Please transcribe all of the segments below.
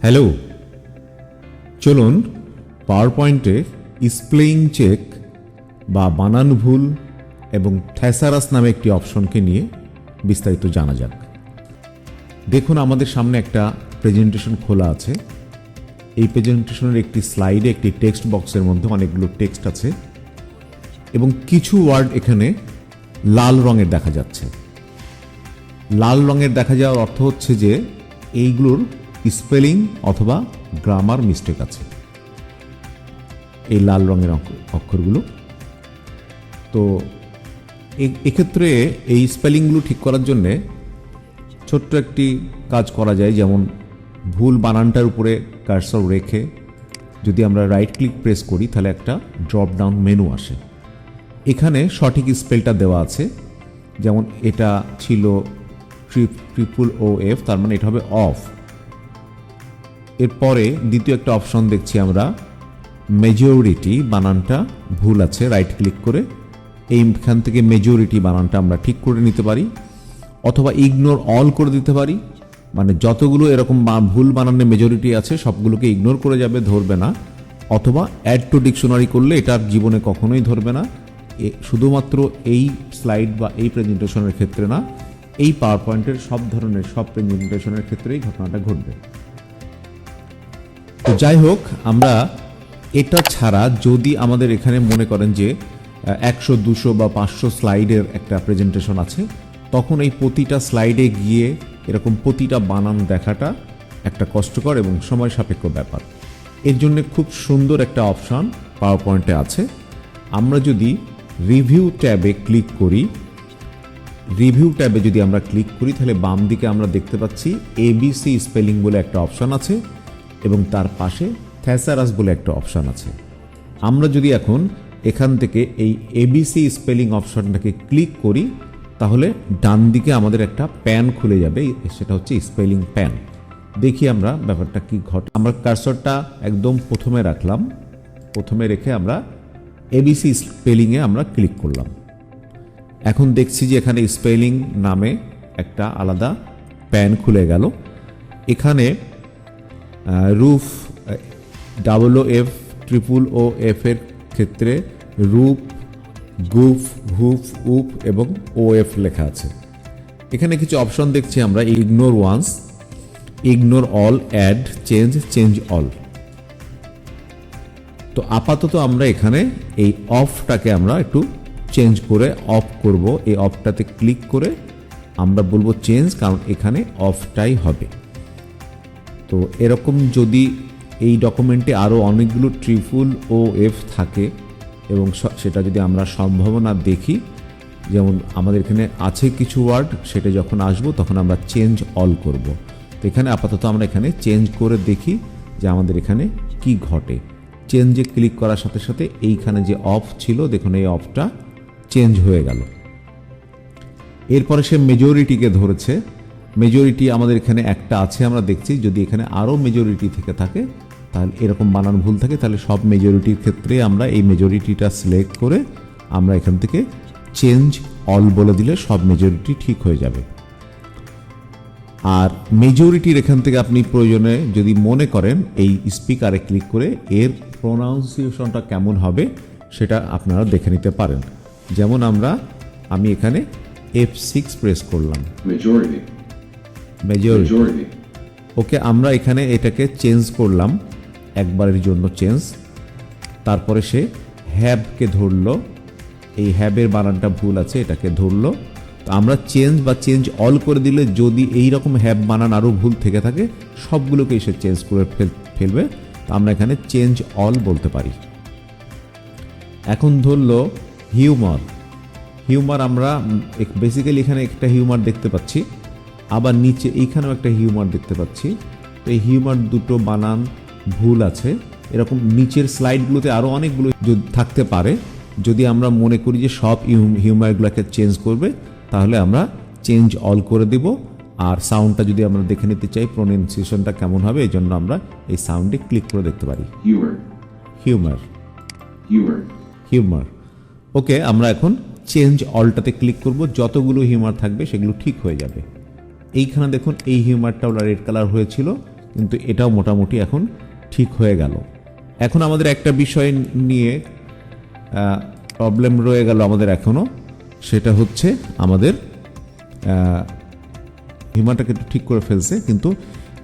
Hello, চলুন পাওয়ারপয়েন্টে spelling check বা বানান ভুল এবং থ্যাসারাস নামে একটি অপশনকে নিয়ে বিস্তারিত জানা যাক। দেখুন, আমাদের সামনে একটা প্রেজেন্টেশন খোলা আছে। এই প্রেজেন্টেশনের একটি স্লাইডে একটি টেক্সট বক্সের মধ্যে অনেকগুলো টেক্সট আছে এবং কিছু ওয়ার্ড এখানে লাল রঙের দেখা যাচ্ছে। লাল রঙের দেখা যাওয়ার অর্থ হচ্ছে যে এইগুলোর স্পেলিং অথবা গ্রামার মিস্টেক আছে, এই লাল রঙের অক্ষরগুলো। তো এক্ষেত্রে এই স্পেলিংগুলো ঠিক করার জন্যে ছোট্ট একটি কাজ করা যায়, যেমন ভুল বানানটার উপরে কার্সর রেখে যদি আমরা রাইট ক্লিক প্রেস করি তাহলে একটা ড্রপ ডাউন মেনু আসে। এখানে সঠিক স্পেলটা দেওয়া আছে, যেমন এটা ছিল OOF, তার মানে এটা হবে অফ। এরপরে দ্বিতীয় একটা অপশন দেখছি আমরা, মেজরিটি বানানটা ভুল আছে। রাইট ক্লিক করে এইখান থেকে মেজরিটি বানানটা আমরা ঠিক করে নিতে পারি, অথবা ইগনোর অল করে দিতে পারি। মানে যতগুলো এরকম ভুল বানানে মেজরিটি আছে সবগুলোকে ইগনোর করে যাবে, ধরবে না। অথবা অ্যাড টু ডিকশনারি করলে এটার জীবনে কখনোই ধরবে না। শুধুমাত্র এই স্লাইড বা এই প্রেজেন্টেশনের ক্ষেত্রে না, এই পাওয়ার পয়েন্টের সব ধরনের সব প্রেজেন্টেশনের ক্ষেত্রেই ঘটনাটা ঘটবে। তো যাই হোক, আমরা এটা ছাড়া যদি আমাদের এখানে মনে করেন যে 100, 200 বা 500 স্লাইডের একটা প্রেজেন্টেশন আছে, তখন এই প্রতিটা স্লাইডে গিয়ে এরকম প্রতিটা বানান দেখাটা একটা কষ্টকর এবং সময় সাপেক্ষ ব্যাপার। এর জন্য খুব সুন্দর একটা অপশন পাওয়ার পয়েন্টে আছে। আমরা যদি রিভিউ ট্যাবে ক্লিক করি, রিভিউ ট্যাবে যদি আমরা ক্লিক করি তাহলে বাম দিকে আমরা দেখতে পাচ্ছি ABC স্পেলিং বলে একটা অপশন আছে এবং তার পাশে থ্যাসারাস বলে একটা অপশন আছে। আমরা যদি এখন এখান থেকে এই ABC স্পেলিং অপশনটাকে ক্লিক করি তাহলে ডান দিকে আমাদের একটা প্যান খুলে যাবে, সেটা হচ্ছে স্পেলিং প্যান। দেখি আমরা ব্যাপারটা কি ঘটে। আমরা কার্সরটা একদম প্রথমে রাখলাম, প্রথমে রেখে আমরা ABC স্পেলিংয়ে আমরা ক্লিক করলাম। এখন দেখছি যে এখানে স্পেলিং নামে একটা আলাদা প্যান খুলে গেল। এখানে রুফ OOF, OOF এর ক্ষেত্রে রূপ, গুফ, হুফ, উপ এবং OF লেখা আছে। এখানে কিছু অপশন দেখছি আমরা, ignore once, ignore all, add, change all. তো আপাতত আমরা এখানে এই অফটাকে আমরা একটু চেঞ্জ করে অফ করব। এই অফটাতে ক্লিক করে আমরা বলবো চেঞ্জ, কারণ এখানে অফটাই হবে। তো এরকম যদি এই ডকুমেন্টে আরও অনেকগুলো OOF থাকে এবং সেটা যদি আমরা সম্ভাবনা দেখি, যেমন আমাদের এখানে আছে কিছু ওয়ার্ড, সেটা যখন আসবো তখন আমরা চেঞ্জ অল করব। তো এখানে আপাতত আমরা এখানে চেঞ্জ করে দেখি যে আমাদের এখানে কি ঘটে। চেঞ্জে ক্লিক করার সাথে সাথে এইখানে যে অফ ছিল, দেখুন এই অফটা চেঞ্জ হয়ে গেল। এরপরে সে মেজরিটিকে ধরেছে। মেজরিটি আমাদের এখানে একটা আছে, আমরা দেখছি যদি এখানে আরও মেজরিটি থেকে থাকে তাহলে এরকম বানান ভুল থাকে, তাহলে সব মেজরিটির ক্ষেত্রে আমরা এই মেজরিটিটা সিলেক্ট করে আমরা এখান থেকে চেঞ্জ অল বলে দিলে সব মেজরিটি ঠিক হয়ে যাবে। আর মেজরিটির এখান থেকে আপনি প্রয়োজনে যদি মনে করেন এই স্পিকারে ক্লিক করে এর প্রোনাউন্সিয়েশনটা কেমন হবে সেটা আপনারা দেখে নিতে পারেন। যেমন আমি এখানে F6 প্রেস করলাম, মেজরিটি। ওকে, আমরা এখানে এটাকে চেঞ্জ করলাম একবারের জন্য চেঞ্জ। তারপরে সে হ্যাবকে ধরলো, এই হ্যাবের বানানটা ভুল আছে এটাকে ধরলো। তো আমরা চেঞ্জ বা চেঞ্জ অল করে দিলে যদি এই রকম হ্যাব বানান আরও ভুল থেকে থাকে সবগুলোকে এসে চেঞ্জ করে ফেলবে। তো আমরা এখানে চেঞ্জ অল বলতে পারি। এখন ধরলো হিউমার, আমরা বেসিক্যালি এখানে একটা হিউমার দেখতে পাচ্ছি, আবার নিচে এইখানেও একটা হিউমার দেখতে পাচ্ছি। তো এই হিউমার দুটো বানান ভুল আছে। এরকম নিচের স্লাইডগুলোতে আরও অনেকগুলো থাকতে পারে। যদি আমরা মনে করি যে সব হিউমারগুলোকে চেঞ্জ করবে তাহলে আমরা চেঞ্জ অল করে দেব। আর সাউন্ডটা যদি আমরা দেখে নিতে চাই প্রোনাউন্সিয়েশনটা কেমন হবে, এই জন্য আমরা এই সাউন্ডে ক্লিক করে দেখতে পারি। হিউমার। ওকে, আমরা এখন চেঞ্জ অলটাতে ক্লিক করব। যতগুলো হিউমার থাকবে সেগুলো ঠিক হয়ে যাবে। এইখানে দেখুন এই হিউমারটা রেড কালার হয়েছিল, কিন্তু এটাও মোটামুটি এখন ঠিক হয়ে গেল। এখন আমাদের একটা বিষয় নিয়ে প্রবলেম রয়ে গেল আমাদের এখনো, সেটা হচ্ছে আমাদের হিমাটাকে একটু ঠিক করে ফেলছে, কিন্তু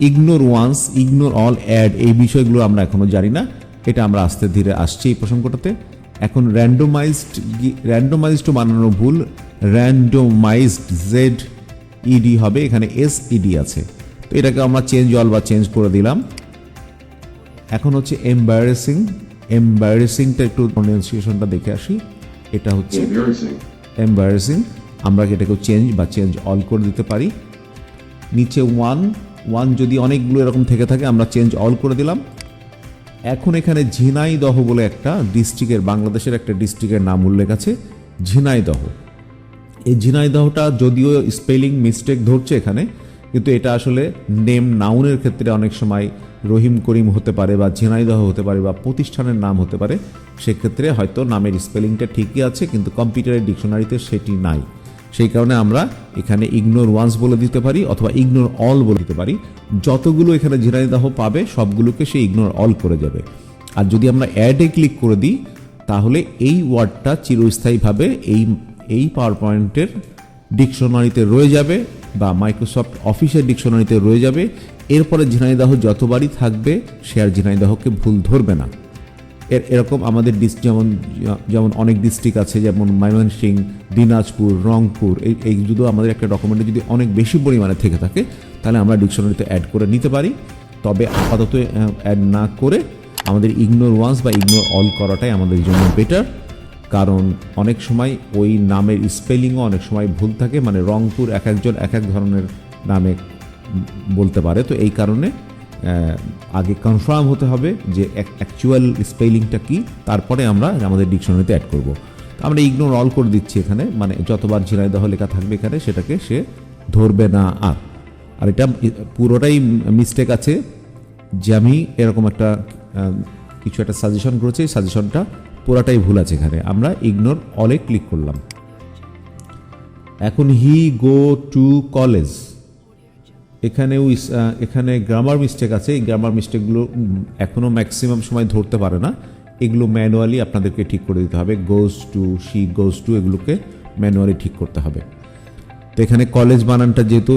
ignore once, ignore all, add, এই বিষয়গুলো আমরা এখনো জানি না। এটা আমরা আস্তে ধীরে আসছি এই প্রসঙ্গটাতে। এখন র্যান্ডোমাইজড বানানো ভুল, র্যান্ডোমাইজড জেড ইডি হবে, এখানে এস ইডি আছে, তো এটাকে আমরা চেঞ্জ অল বা চেঞ্জ করে দিলাম। এখন হচ্ছে এম্বারেসিং, এম্বারেসিংটা একটু প্রনাউন্সিয়েশনটা দেখে আসি। এটা হচ্ছে এম্বারেসিং, আমরা এটাকেও চেঞ্জ বা চেঞ্জ অল করে দিতে পারি। নিচে ওয়ান যদি অনেকগুলো এরকম থেকে থাকে আমরা চেঞ্জ অল করে দিলাম। এখন এখানে ঝিনাইদহ বলে একটা ডিস্ট্রিক্টের, বাংলাদেশের একটা ডিস্ট্রিক্টের নাম উল্লেখ আছে, ঝিনাইদহ। এই ঝিনাইদহটা যদিও স্পেলিং মিস্টেক ধরছে এখানে, কিন্তু এটা আসলে নেম নাউনের ক্ষেত্রে অনেক সময় রহিম করিম হতে পারে বা ঝিনাইদহ হতে পারে বা প্রতিষ্ঠানের নাম হতে পারে, সেক্ষেত্রে হয়তো নামের স্পেলিংটা ঠিকই আছে কিন্তু কম্পিউটারের ডিকশনারিতে সেটি নাই। সেই কারণে আমরা এখানে ইগনোর ওয়ান্স বলে দিতে পারি অথবা ইগনোর অল বলে দিতে পারি। যতগুলো এখানে ঝিনাইদহ পাবে সবগুলোকে সে ইগনোর অল করে যাবে। আর যদি আমরা অ্যাডে ক্লিক করে দিই তাহলে এই ওয়ার্ডটা চিরস্থায়ীভাবে এই পাওয়ার পয়েন্টের ডিকশনারিতে রয়ে যাবে বা মাইক্রোসফট অফিসের ডিকশনারিতে রয়ে যাবে। এরপরে ঝিনাইদহ যতবারই থাকবে সে আর ঝিনাইদহকে ভুল ধরবে না। এরকম আমাদের যেমন অনেক ডিস্ট্রিক্ট আছে, যেমন ময়মনসিংহ, দিনাজপুর, রংপুর, এই যদি আমাদের একটা ডকুমেন্টে যদি অনেক বেশি পরিমাণে থেকে থাকে তাহলে আমরা ডিকশনারিতে অ্যাড করে নিতে পারি। তবে আপাতত অ্যাড না করে আমাদের ইগনোর ওয়ান্স বা ইগনোর অল করাটাই আমাদের জন্য বেটার, কারণ অনেক সময় ওই নামের স্পেলিংও অনেক সময় ভুল থাকে, মানে রংপুর এক একজন এক এক ধরনের নামে বলতে পারে। তো এই কারণে আগে কনফার্ম হতে হবে যে অ্যাকচুয়াল স্পেলিংটা কি, তারপরে আমরা আমাদের ডিকশনারিতে অ্যাড করব। আমরা ইগনোর অল করে দিচ্ছি এখানে, মানে যতবার ঝিনাইদহ লেখা থাকবে এখানে সেটাকে সে ধরবে না আর এটা পুরোটাই মিস্টেক আছে। যে আমি এরকম একটা কিছু একটা সাজেশন করেছি, সাজেশনটা পুরাটাই ভুল আছে এখানে। আমরা ইগনোর অলে ক্লিক করলাম। এখন হি গো টু কলেজ, এখানে গ্রামার মিস্টেক আছে। এই গ্রামার মিস্টেকগুলো এখনও ম্যাক্সিমাম সময় ধরতে পারে না, এগুলো ম্যানুয়ালি আপনাদেরকে ঠিক করে দিতে হবে। Goes to, she goes to, এগুলোকে ম্যানুয়ালি ঠিক করতে হবে। তো এখানে কলেজ বানানটা যেহেতু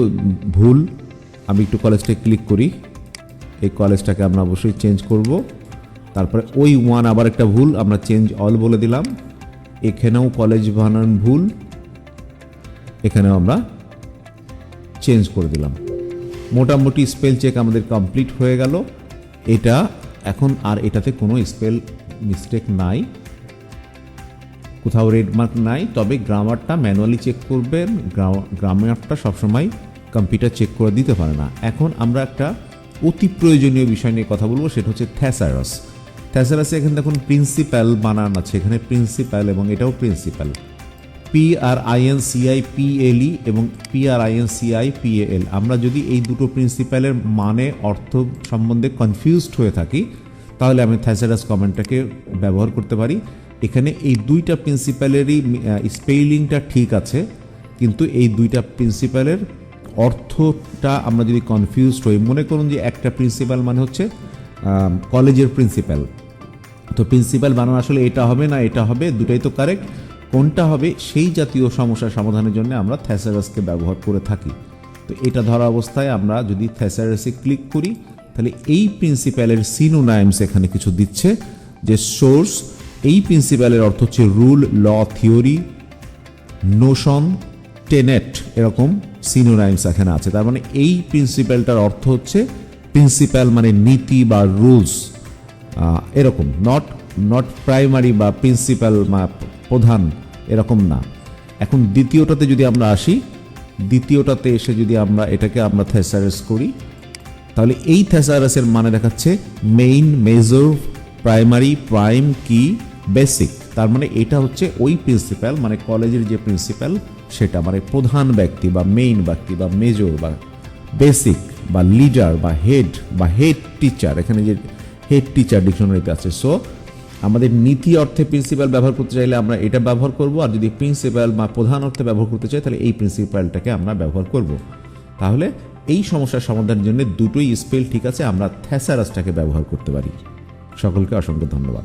ভুল, আমি একটু কলেজটা ক্লিক করি, এই কলেজটাকে আমরা অবশ্যই চেঞ্জ করব। তারপরে ওই ওয়ান আবার একটা ভুল, আমরা চেঞ্জ অল বলে দিলাম। এখানেও কলেজ বানান ভুল, এখানেও আমরা চেঞ্জ করে দিলাম। মোটামুটি স্পেল চেক আমাদের কমপ্লিট হয়ে গেল। এটা এখন আর এটাতে কোনো স্পেল মিস্টেক নাই, কোথাও রেড মার্ক নাই। তবে গ্রামারটা ম্যানুয়ালি চেক করবেন, গ্রামারটা সবসময় কম্পিউটার চেক করে দিতে পারে না। এখন আমরা একটা অতি প্রয়োজনীয় বিষয় নিয়ে কথা বলবো, সেটা হচ্ছে থ্যাসারাস। থ্যাসারাসে এখানে দেখুন প্রিন্সিপাল বানান আছে, এখানে প্রিন্সিপাল এবং এটাও প্রিন্সিপাল, PRINCIPLE এবং PRINCIPAL। আমরা যদি এই দুটো প্রিন্সিপালের মানে অর্থ সম্বন্ধে কনফিউজড হয়ে থাকি তাহলে আমি থ্যাসারাস কমেন্টটাকে ব্যবহার করতে পারি। এখানে এই দুইটা প্রিন্সিপালেরই স্পেলিংটা ঠিক আছে, কিন্তু এই দুইটা প্রিন্সিপালের অর্থটা আমরা যদি কনফিউজড হই, মনে করুন যে একটা প্রিন্সিপাল মানে হচ্ছে কলেজের প্রিন্সিপাল, তো প্রিন্সিপাল বানান আসলে এটা হবে না এটা হবে, দুটাই তো কারেক্ট, কোনটা হবে সেই জাতীয় সমস্যার সমাধানের জন্য আমরা থ্যাসারাসকে ব্যবহার করে থাকি। তো এটা ধরা অবস্থায় আমরা যদি থ্যাসারাসে ক্লিক করি তাহলে এই প্রিন্সিপালের সিনোনাইমস এখানে কিছু দিচ্ছে, যে সোর্স, এই প্রিন্সিপালের অর্থ হচ্ছে রুল, ল, থিওরি, নোশন, টেনেট, এরকম সিনোনাইমস এখানে আছে। তার মানে এই প্রিন্সিপালটার অর্থ হচ্ছে প্রিন্সিপাল মানে নীতি বা রুলস, এরকম, নট প্রাইমারি বা প্রিন্সিপাল বা প্রধান, এরকম না। এখন দ্বিতীয়টাতে যদি আমরা আসি, দ্বিতীয়টাতে এসে যদি আমরা এটাকে আমরা থ্যাসারাস করি তাহলে এই থ্যাসারাসের মানে দেখাচ্ছে মেইন, মেজর, প্রাইমারি, প্রাইম, কি, বেসিক। তার মানে এটা হচ্ছে ওই প্রিন্সিপাল, মানে কলেজের যে প্রিন্সিপাল সেটা, মানে প্রধান ব্যক্তি বা মেইন ব্যক্তি বা মেজর বা বেসিক বা লিডার বা হেড টিচার, এখানে যে হেড টিচার ডিকশনারিতে আছে। সো আমাদের নীতি অর্থে প্রিন্সিপাল ব্যবহার করতে চাইলে আমরা এটা ব্যবহার করব, আর যদি প্রিন্সিপাল বা প্রধান অর্থে ব্যবহার করতে চাই তাহলে এই প্রিন্সিপালটাকে আমরা ব্যবহার করব। তাহলে এই সমস্যার সমাধানের জন্য দুটোই স্পেল ঠিক আছে, আমরা থ্যাসারাসটাকে ব্যবহার করতে পারি। সকলকে অসংখ্য ধন্যবাদ।